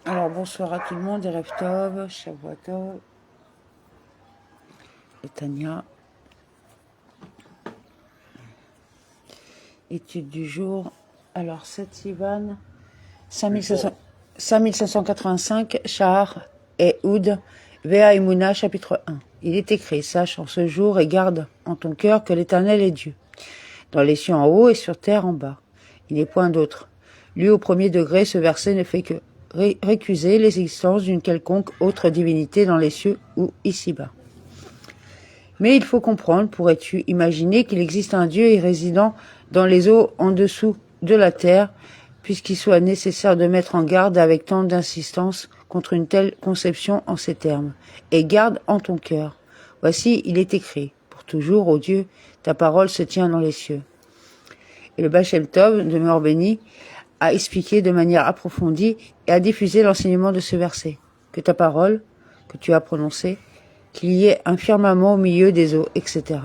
Alors bonsoir à tout le monde, Erev Tov, Shavua Tov, et Tania. Étude du jour. Alors 7 Sivan, 5585, Shahar et Oud, Vea Imuna, chapitre 1. Il est écrit, sache en ce jour et garde en ton cœur que l'Éternel est Dieu, dans les cieux en haut et sur terre en bas. Il n'est point d'autre. Lui, au premier degré, ce verset ne fait que récuser l'existence d'une quelconque autre divinité dans les cieux ou ici-bas. Mais il faut comprendre, pourrais-tu imaginer qu'il existe un Dieu y résidant dans les eaux en dessous de la terre, puisqu'il soit nécessaire de mettre en garde avec tant d'insistance contre une telle conception en ces termes. Et garde en ton cœur. Voici, il est écrit, pour toujours, ô Dieu, ta parole se tient dans les cieux. Et le Baal Shem Tov, demeure béni, a expliqué de manière approfondie et a diffusé l'enseignement de ce verset. Que ta parole, que tu as prononcée, qu'il y ait un firmament au milieu des eaux, etc.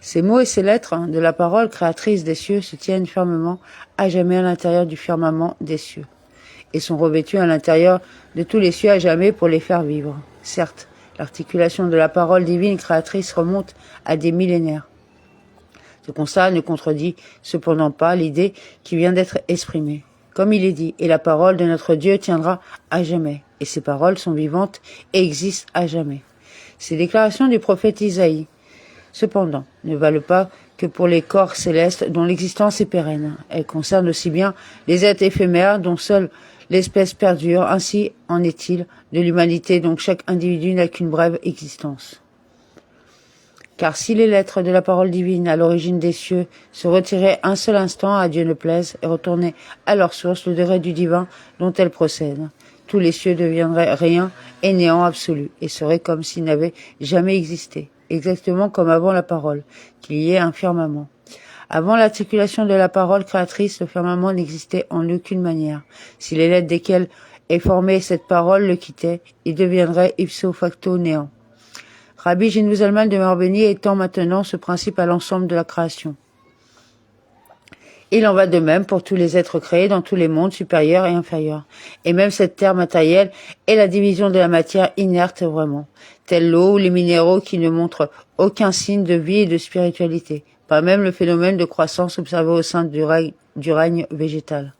Ces mots et ces lettres de la parole créatrice des cieux se tiennent fermement à jamais à l'intérieur du firmament des cieux et sont revêtus à l'intérieur de tous les cieux à jamais pour les faire vivre. Certes, l'articulation de la parole divine créatrice remonte à des millénaires. Ce constat ne contredit cependant pas l'idée qui vient d'être exprimée. Comme il est dit, et la parole de notre Dieu tiendra à jamais, et ses paroles sont vivantes et existent à jamais. Ces déclarations du prophète Isaïe, cependant, ne valent pas que pour les corps célestes dont l'existence est pérenne. Elles concernent aussi bien les êtres éphémères dont seule l'espèce perdure, ainsi en est-il de l'humanité dont chaque individu n'a qu'une brève existence. Car si les lettres de la parole divine à l'origine des cieux se retiraient un seul instant à Dieu ne plaise et retournaient à leur source, le degré du divin dont elles procèdent, tous les cieux deviendraient rien et néant absolu et seraient comme s'ils n'avaient jamais existé, exactement comme avant la parole, qu'il y ait un firmament. Avant l'articulation de la parole créatrice, le firmament n'existait en aucune manière. Si les lettres desquelles est formée cette parole le quittaient, il deviendrait ipso facto néant. Rabbi Gino Zalman demeure béni étend maintenant ce principe à l'ensemble de la création. Il en va de même pour tous les êtres créés dans tous les mondes supérieurs et inférieurs. Et même cette terre matérielle est la division de la matière inerte vraiment, telle l'eau ou les minéraux qui ne montrent aucun signe de vie et de spiritualité, pas même le phénomène de croissance observé au sein du règne végétal.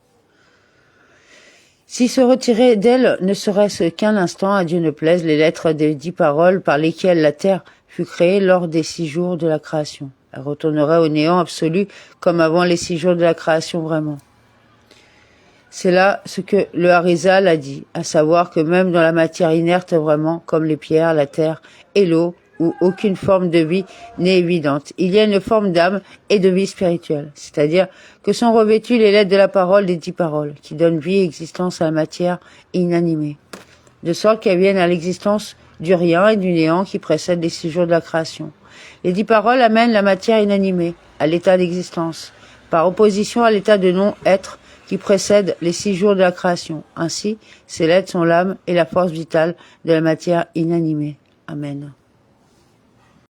Si se retirer d'elle ne serait-ce qu'un instant, à Dieu ne plaise, les lettres des 10 paroles par lesquelles la terre fut créée lors des 6 jours de la création. Elle retournerait au néant absolu comme avant les 6 jours de la création vraiment. C'est là ce que le Harizal a dit, à savoir que même dans la matière inerte vraiment, comme les pierres, la terre et l'eau, où aucune forme de vie n'est évidente, il y a une forme d'âme et de vie spirituelle, c'est-à-dire que sont revêtues les lettres de la parole des 10 paroles, qui donnent vie et existence à la matière inanimée, de sorte qu'elles viennent à l'existence du rien et du néant qui précèdent les 6 jours de la création. Les 10 paroles amènent la matière inanimée à l'état d'existence, par opposition à l'état de non-être qui précède les 6 jours de la création. Ainsi, ces lettres sont l'âme et la force vitale de la matière inanimée. Amen.